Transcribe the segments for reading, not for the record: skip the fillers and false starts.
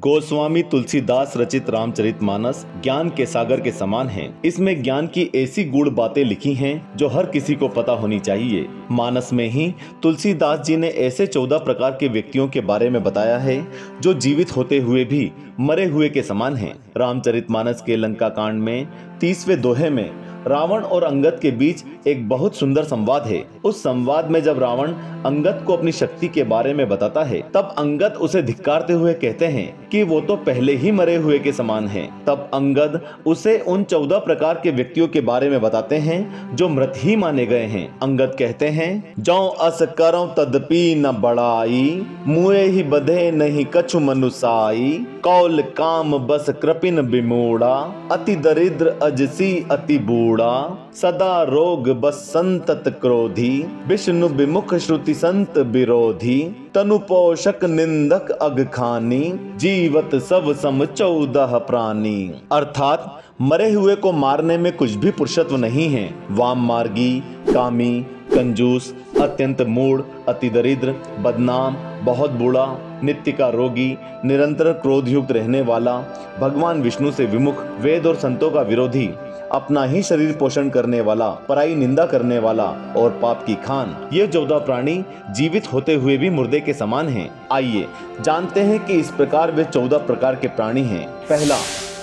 गोस्वामी तुलसीदास रचित रामचरितमानस ज्ञान के सागर के समान है। इसमें ज्ञान की ऐसी गूढ़ बातें लिखी हैं जो हर किसी को पता होनी चाहिए। मानस में ही तुलसीदास जी ने ऐसे 14 प्रकार के व्यक्तियों के बारे में बताया है जो जीवित होते हुए भी मरे हुए के समान हैं। रामचरितमानस के लंका कांड में 30वें दोहे में रावण और अंगद के बीच एक बहुत सुंदर संवाद है। उस संवाद में जब रावण अंगद को अपनी शक्ति के बारे में बताता है, तब अंगद उसे धिक्कारते हुए कहते हैं कि वो तो पहले ही मरे हुए के समान है। तब अंगद उसे उन 14 प्रकार के व्यक्तियों के बारे में बताते हैं जो मृत ही माने गए हैं। अंगद कहते हैं, जौ अस करो तदपि न बड़ाई, मुए ही बधे नहीं कछु मनुसाई, कौल काम बस कृपिन बिमूढ़ा, अति दरिद्र अजसी अति बूढ़ा, सदा रोग बस संतत क्रोधी, विष्णु विमुख श्रुति संत विरोधी, तनु पोषक निंदक अगखानी, जीवत सब सम 14 प्राणी। अर्थात मरे हुए को मारने में कुछ भी पुरुषत्व नहीं है। वाम मार्गी, कामी, कंजूस, अत्यंत मूढ़, अति दरिद्र, बदनाम, बहुत बूढ़ा, नित्य का रोगी, निरंतर क्रोधयुक्त रहने वाला, भगवान विष्णु से विमुख, वेद और संतों का विरोधी, अपना ही शरीर पोषण करने वाला, पराई निंदा करने वाला और पाप की खान, ये 14 प्राणी जीवित होते हुए भी मुर्दे के समान हैं। आइए जानते हैं कि इस प्रकार वे 14 प्रकार के प्राणी हैं। पहला,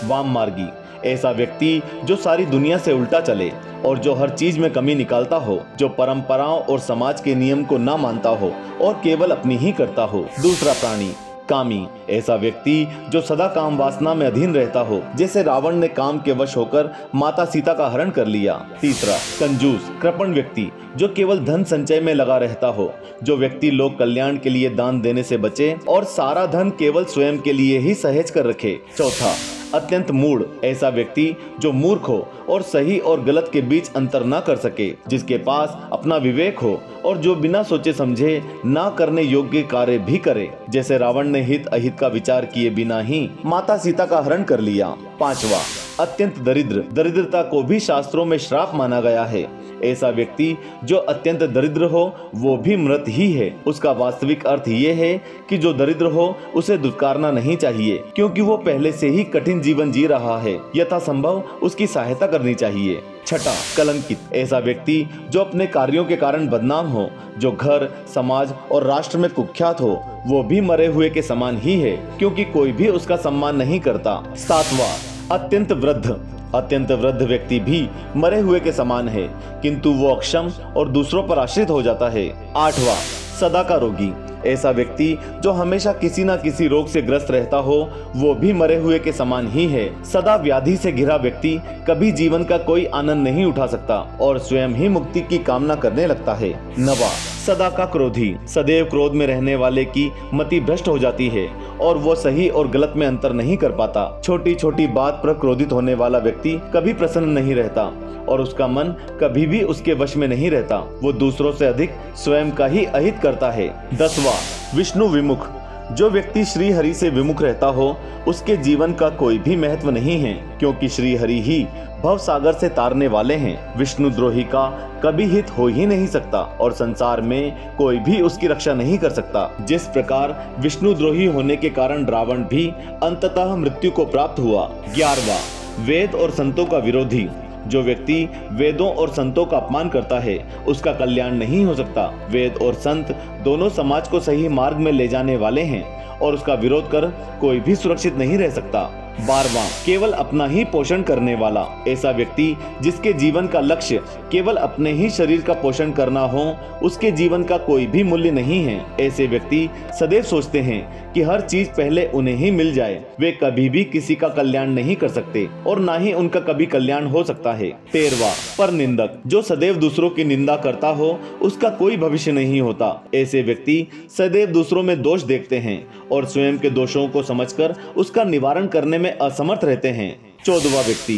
वाम मार्गी, ऐसा व्यक्ति जो सारी दुनिया से उल्टा चले और जो हर चीज में कमी निकालता हो, जो परंपराओं और समाज के नियम को ना मानता हो और केवल अपनी ही करता हो। दूसरा प्राणी, कामी, ऐसा व्यक्ति जो सदा काम वासना में अधीन रहता हो, जैसे रावण ने काम के वश होकर माता सीता का हरण कर लिया। तीसरा, कंजूस, कृपण व्यक्ति जो केवल धन संचय में लगा रहता हो, जो व्यक्ति लोक कल्याण के लिए दान देने से बचे और सारा धन केवल स्वयं के लिए ही सहेज कर रखे। चौथा, अत्यंत मूढ़, ऐसा व्यक्ति जो मूर्ख हो और सही और गलत के बीच अंतर ना कर सके, जिसके पास अपना विवेक हो और जो बिना सोचे समझे ना करने योग्य कार्य भी करे, जैसे रावण ने हित अहित का विचार किए बिना ही माता सीता का हरण कर लिया। पांचवा, अत्यंत दरिद्र, दरिद्रता को भी शास्त्रों में श्राप माना गया है। ऐसा व्यक्ति जो अत्यंत दरिद्र हो वो भी मृत ही है। उसका वास्तविक अर्थ ये है कि जो दरिद्र हो उसे दुत्कारना नहीं चाहिए, क्योंकि वो पहले से ही कठिन जीवन जी रहा है। यथासंभव उसकी सहायता करनी चाहिए। छठा, कलंकित, ऐसा व्यक्ति जो अपने कार्यों के कारण बदनाम हो, जो घर, समाज और राष्ट्र में कुख्यात हो, वो भी मरे हुए के समान ही है, क्योंकि कोई भी उसका सम्मान नहीं करता। सातवां, अत्यंत वृद्ध, अत्यंत वृद्ध व्यक्ति भी मरे हुए के समान है, किंतु वो अक्षम और दूसरों पर आश्रित हो जाता है। आठवां, सदा का रोगी, ऐसा व्यक्ति जो हमेशा किसी न किसी रोग से ग्रस्त रहता हो, वो भी मरे हुए के समान ही है। सदा व्याधि से घिरा व्यक्ति कभी जीवन का कोई आनंद नहीं उठा सकता और स्वयं ही मुक्ति की कामना करने लगता है। नवा, सदा का क्रोधी, सदैव क्रोध में रहने वाले की मति भ्रष्ट हो जाती है और वो सही और गलत में अंतर नहीं कर पाता। छोटी छोटी बात पर क्रोधित होने वाला व्यक्ति कभी प्रसन्न नहीं रहता और उसका मन कभी भी उसके वश में नहीं रहता। वो दूसरों से अधिक स्वयं का ही अहित करता है। 10वां, विष्णु विमुख, जो व्यक्ति श्री हरि से विमुख रहता हो उसके जीवन का कोई भी महत्व नहीं है, क्योंकि श्री हरि ही भव सागर से तारने वाले हैं। विष्णु द्रोही का कभी हित हो ही नहीं सकता और संसार में कोई भी उसकी रक्षा नहीं कर सकता। जिस प्रकार विष्णु द्रोही होने के कारण रावण भी अंततः मृत्यु को प्राप्त हुआ। 11वां, वेद और संतों का विरोधी, जो व्यक्ति वेदों और संतों का अपमान करता है उसका कल्याण नहीं हो सकता। वेद और संत दोनों समाज को सही मार्ग में ले जाने वाले हैं और उसका विरोध कर कोई भी सुरक्षित नहीं रह सकता। 12वां, केवल अपना ही पोषण करने वाला, ऐसा व्यक्ति जिसके जीवन का लक्ष्य केवल अपने ही शरीर का पोषण करना हो, उसके जीवन का कोई भी मूल्य नहीं है। ऐसे व्यक्ति सदैव सोचते हैं कि हर चीज पहले उन्हें ही मिल जाए। वे कभी भी किसी का कल्याण नहीं कर सकते और ना ही उनका कभी कल्याण हो सकता है। 13वां, पर निंदक, जो सदैव दूसरों की निंदा करता हो उसका कोई भविष्य नहीं होता। ऐसे व्यक्ति सदैव दूसरों में दोष देखते हैं और स्वयं के दोषों को समझकर उसका निवारण करने में असमर्थ रहते हैं। 14वां व्यक्ति,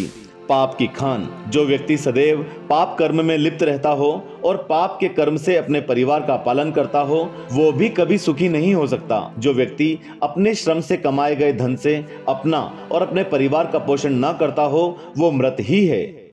पाप की खान, जो व्यक्ति सदैव पाप कर्म में लिप्त रहता हो और पाप के कर्म से अपने परिवार का पालन करता हो, वो भी कभी सुखी नहीं हो सकता। जो व्यक्ति अपने श्रम से कमाए गए धन से अपना और अपने परिवार का पोषण न करता हो वो मृत ही है।